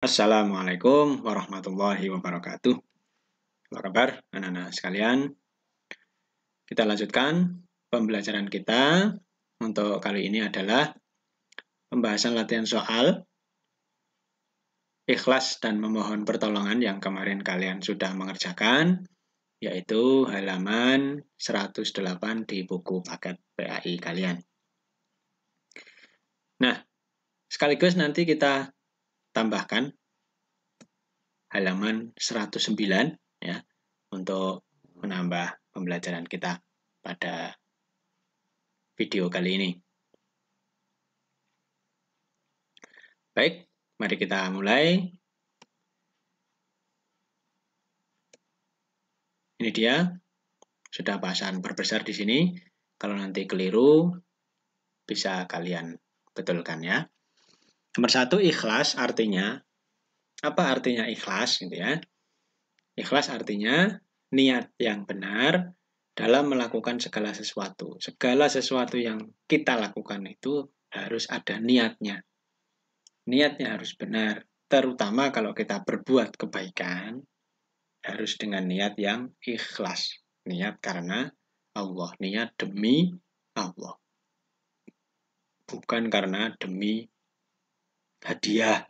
Assalamualaikum warahmatullahi wabarakatuh. Apa kabar anak-anak sekalian? Kita lanjutkan pembelajaran kita. Untuk kali ini adalah pembahasan latihan soal ikhlas dan memohon pertolongan yang kemarin kalian sudah mengerjakan, yaitu halaman 108 di buku paket PAI kalian. Nah, sekaligus nanti kita tambahkan halaman 109 ya untuk menambah pembelajaran kita pada video kali ini. Baik, mari kita mulai. Ini dia, sudah bahasan perbesar di sini. Kalau nanti keliru, bisa kalian betulkan ya. Nomor 1, ikhlas artinya, apa artinya ikhlas gitu ya? Ikhlas artinya niat yang benar dalam melakukan segala sesuatu. Segala sesuatu yang kita lakukan itu harus ada niatnya. Niatnya harus benar. Terutama kalau kita berbuat kebaikan, harus dengan niat yang ikhlas. Niat karena Allah. Niat demi Allah. Bukan karena demi hadiah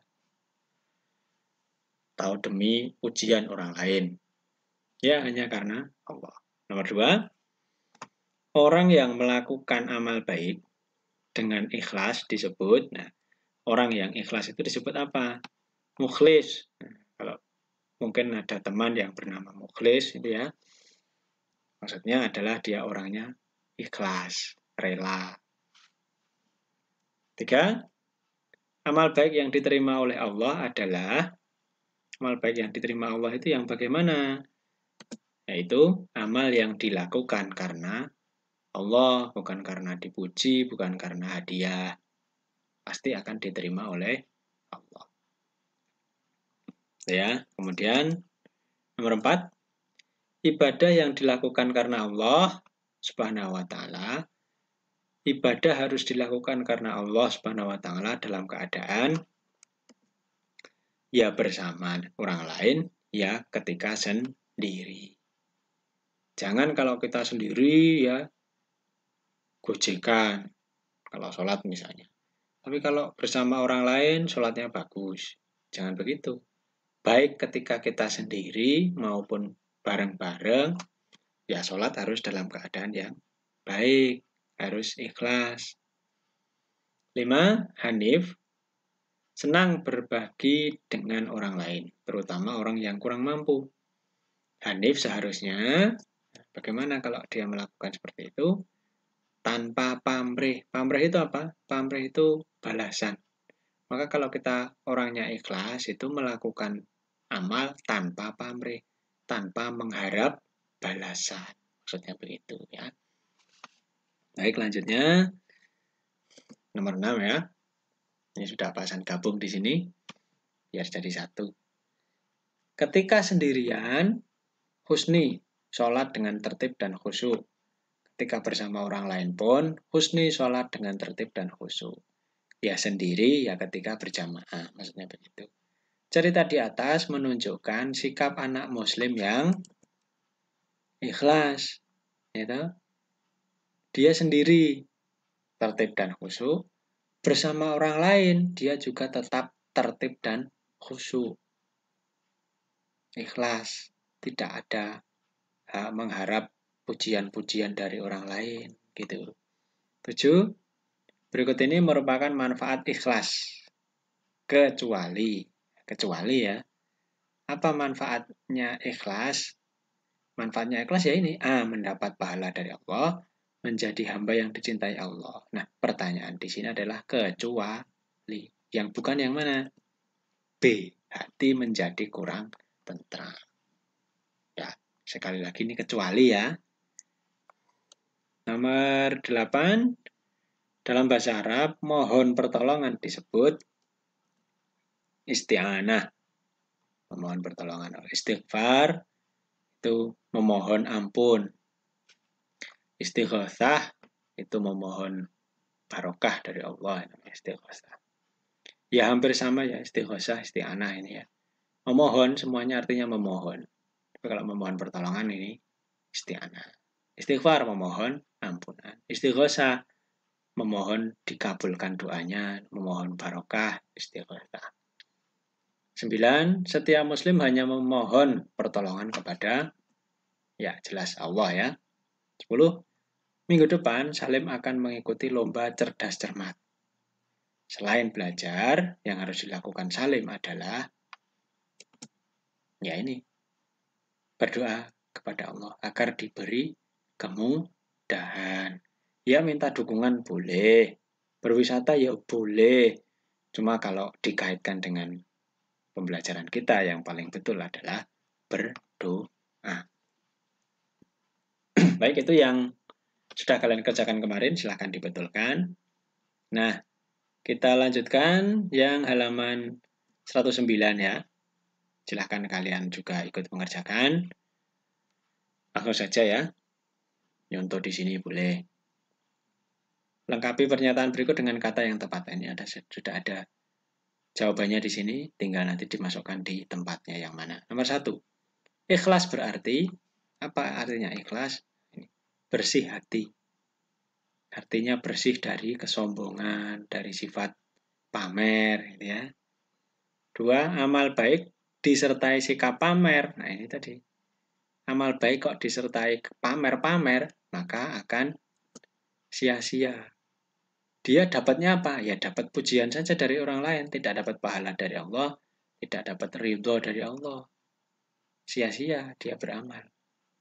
atau demi ujian orang lain. Ya, hanya karena Allah. Nomor 2, orang yang melakukan amal baik dengan ikhlas disebut, orang yang ikhlas itu disebut apa? Mukhlis. Kalau mungkin ada teman yang bernama Mukhlis, itu ya, maksudnya adalah dia orangnya ikhlas, rela. 3, amal baik yang diterima oleh Allah adalah, amal baik yang diterima Allah itu yang bagaimana? Yaitu amal yang dilakukan karena Allah, bukan karena dipuji, bukan karena hadiah. Pasti akan diterima oleh Allah. Ya, kemudian nomor 4, ibadah yang dilakukan karena Allah Subhanahu wa taala. Ibadah harus dilakukan karena Allah Subhanahu wa taala dalam keadaan ya bersama orang lain, ya ketika sendiri. Jangan kalau kita sendiri ya gojekan, kalau sholat misalnya. Tapi kalau bersama orang lain, sholatnya bagus. Jangan begitu. Baik ketika kita sendiri maupun bareng-bareng, ya sholat harus dalam keadaan yang baik, harus ikhlas. 5, Hanif senang berbagi dengan orang lain, terutama orang yang kurang mampu. Hanif seharusnya, bagaimana kalau dia melakukan seperti itu? Tanpa pamrih. Pamrih itu apa? Pamrih itu balasan. Maka kalau kita orangnya ikhlas, itu melakukan amal tanpa pamrih, tanpa mengharap balasan. Maksudnya begitu ya. Baik, lanjutnya. Nomor 6 ya. Ini sudah bahasan gabung di sini. Biar jadi satu. Ketika sendirian, husni, sholat dengan tertib dan khusyuk. Ketika bersama orang lain pun, husni sholat dengan tertib dan khusyuk. Ya sendiri, ya ketika berjamaah. Maksudnya begitu. Cerita di atas menunjukkan sikap anak muslim yang ikhlas. Gitu. Dia sendiri, tertib dan khusyuk. Bersama orang lain, dia juga tetap tertib dan khusyuk. Ikhlas. Tidak ada mengharap pujian-pujian dari orang lain. Gitu. 7. Berikut ini merupakan manfaat ikhlas. Kecuali ya. Apa manfaatnya ikhlas? Manfaatnya ikhlas ya ini. A. Mendapat pahala dari Allah. Menjadi hamba yang dicintai Allah. Nah, pertanyaan di sini adalah kecuali. Yang bukan yang mana? B. Hati menjadi kurang tentram. Ya, sekali lagi ini kecuali ya. Nomor 8. Dalam bahasa Arab, mohon pertolongan disebut isti'anah. Memohon pertolongan. Istighfar itu memohon ampun. Istighatsah itu memohon barokah dari Allah. Istighatsah. Ya hampir sama ya, istighosah, isti'anah ini ya. Memohon semuanya artinya memohon. Tapi kalau memohon pertolongan ini isti'anah. Istighfar memohon ampunan. Istighosah memohon dikabulkan doanya, memohon barokah, istighosah. 9. Setiap muslim hanya memohon pertolongan kepada ya jelas Allah ya. 10. Minggu depan Salim akan mengikuti lomba cerdas cermat. Selain belajar, yang harus dilakukan Salim adalah ya ini, berdoa kepada Allah agar diberi kemudahan. Ya minta dukungan boleh, berwisata ya boleh. Cuma kalau dikaitkan dengan pembelajaran kita yang paling betul adalah berdoa. Baik, itu yang sudah kalian kerjakan kemarin, silahkan dibetulkan. Nah, kita lanjutkan yang halaman 109 ya. Silahkan kalian juga ikut mengerjakan. Langsung saja ya. Nyontoh di sini boleh. Lengkapi pernyataan berikut dengan kata yang tepat. Ini sudah ada jawabannya di sini, tinggal nanti dimasukkan di tempatnya yang mana. Nomor 1. Ikhlas berarti, apa artinya ikhlas? Bersih hati. Artinya bersih dari kesombongan, dari sifat pamer, gitu ya. 2. Amal baik disertai sikap pamer. Nah, ini tadi. Amal baik kok disertai pamer-pamer, maka akan sia-sia. Dia dapatnya apa? Ya dapat pujian saja dari orang lain, tidak dapat pahala dari Allah, tidak dapat ridho dari Allah. Sia-sia dia beramal.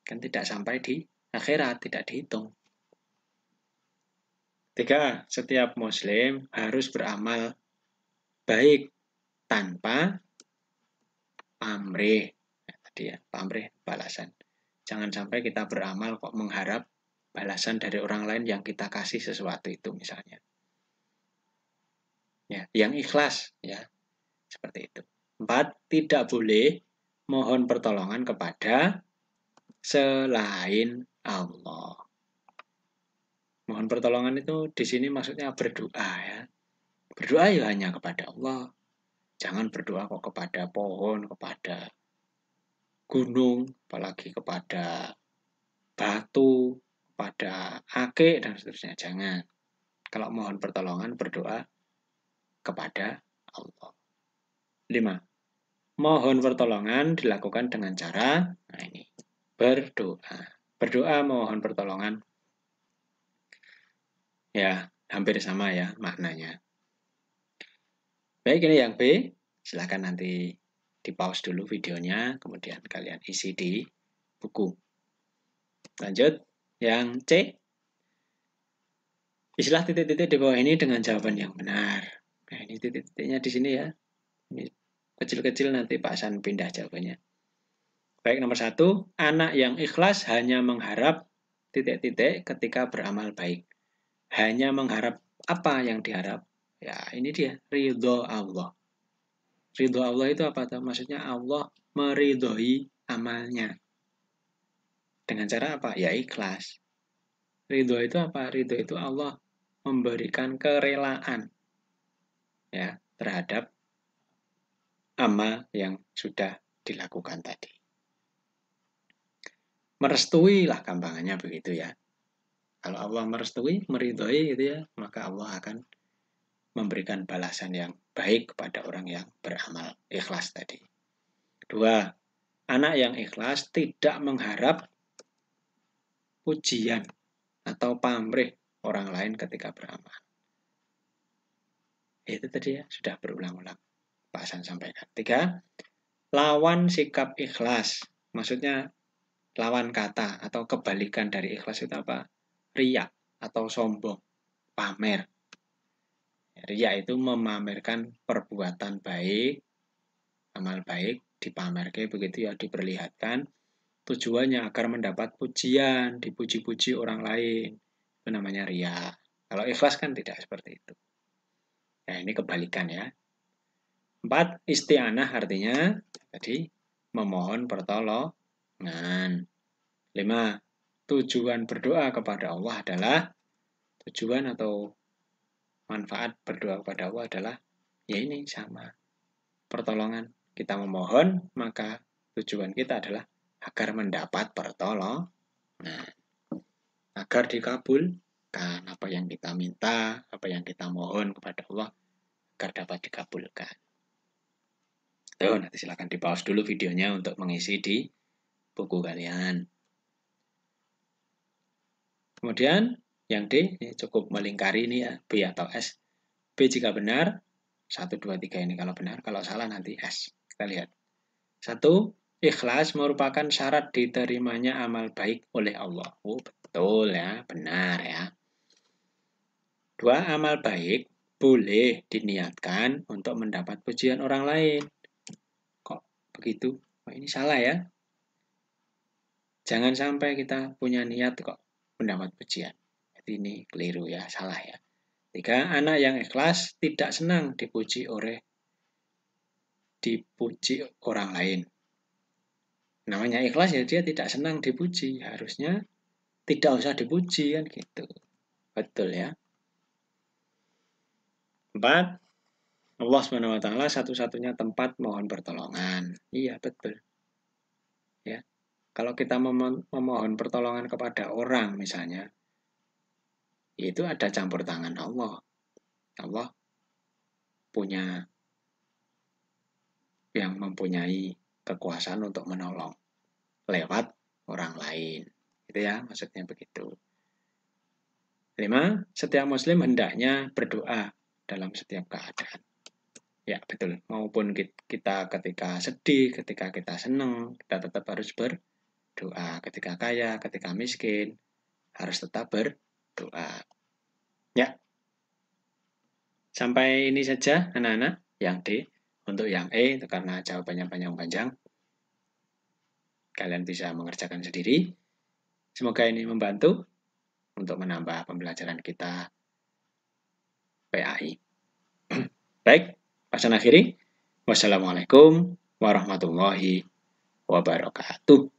Kan tidak sampai di akhirat, tidak dihitung. 3. Setiap muslim harus beramal baik tanpa pamrih. Tadi ya, pamrih balasan. Jangan sampai kita beramal kok mengharap balasan dari orang lain yang kita kasih sesuatu itu misalnya. Ya, yang ikhlas ya. Seperti itu. 4. Tidak boleh mohon pertolongan kepada selain Allah. Mohon pertolongan itu di sini maksudnya berdoa ya. Berdoa ya hanya kepada Allah. Jangan berdoa kok kepada pohon, kepada gunung, apalagi kepada batu, kepada akik dan seterusnya. Jangan. Kalau mohon pertolongan berdoa kepada Allah. 5. Mohon pertolongan dilakukan dengan cara ini, berdoa. Berdoa mohon pertolongan. Ya, hampir sama ya maknanya. Baik, ini yang B. Silahkan nanti di-pause dulu videonya, kemudian kalian isi di buku. Lanjut, yang C. Isilah titik-titik di bawah ini dengan jawaban yang benar. Nah, ini titik-titiknya di sini ya. Ini kecil-kecil nanti Pak Hasan pindah jawabannya. Baik, nomor 1. Anak yang ikhlas hanya mengharap titik-titik ketika beramal baik. Hanya mengharap apa yang diharap? Ya, ini dia, ridho Allah. Ridho Allah itu apa? Maksudnya Allah meridhoi amalnya. Dengan cara apa? Ya ikhlas. Ridho itu apa? Ridho itu Allah memberikan kerelaan ya terhadap amal yang sudah dilakukan tadi. Merestui lah gampangannya begitu ya. Kalau Allah merestui, meridhoi gitu ya, maka Allah akan memberikan balasan yang baik kepada orang yang beramal ikhlas tadi. 2. Anak yang ikhlas tidak mengharap pujian atau pamrih orang lain ketika beramal. Itu tadi ya, sudah berulang-ulang Pak Hasan sampaikan. 3. Lawan sikap ikhlas. Maksudnya lawan kata atau kebalikan dari ikhlas itu apa? Riya atau sombong, pamer. Riya itu memamerkan perbuatan baik, amal baik, dipamerkan begitu ya, diperlihatkan. Tujuannya agar mendapat pujian, dipuji-puji orang lain. Itu namanya riya. Kalau ikhlas kan tidak seperti itu. Nah, ini kebalikan ya. 4. Isti'anah artinya tadi memohon pertolongan. 5. Tujuan berdoa kepada Allah adalah tujuan atau manfaat berdoa kepada Allah adalah Ya ini sama. Pertolongan. Kita memohon, maka tujuan kita adalah agar mendapat pertolongan. Agar dikabulkan apa yang kita minta, apa yang kita mohon kepada Allah, agar dapat dikabulkan. Nanti silakan di-pause dulu videonya untuk mengisi di buku kalian. Kemudian yang D, ini cukup melingkari ini ya, B atau S. B jika benar, 1, 2, 3 ini kalau benar, kalau salah nanti S. Kita lihat. 1, ikhlas merupakan syarat diterimanya amal baik oleh Allah. Betul ya, benar ya. 2, amal baik boleh diniatkan untuk mendapat pujian orang lain. Kok begitu? Ini salah ya. Jangan sampai kita punya niat kok mendapat pujian. Ini keliru ya, salah ya. 3, anak yang ikhlas tidak senang dipuji orang lain. Namanya ikhlas ya dia tidak senang dipuji. Harusnya tidak usah dipuji kan gitu. Betul ya. 4, Allah SWT satu-satunya tempat mohon pertolongan. Iya, betul. Ya. Kalau kita memohon pertolongan kepada orang misalnya, itu ada campur tangan Allah. Allah mempunyai kekuasaan untuk menolong lewat orang lain. Itu ya, maksudnya begitu. 5, setiap muslim hendaknya berdoa dalam setiap keadaan. Ya, betul. Maupun kita ketika sedih, ketika kita senang, kita tetap harus berdoa. Ketika kaya, ketika miskin, harus tetap berdoa. Ya. Sampai ini saja anak-anak, yang D. Untuk yang E, itu karena jawabannya panjang-panjang, kalian bisa mengerjakan sendiri. Semoga ini membantu untuk menambah pembelajaran kita PAI. Baik, pasang akhiri. Wassalamualaikum warahmatullahi wabarakatuh.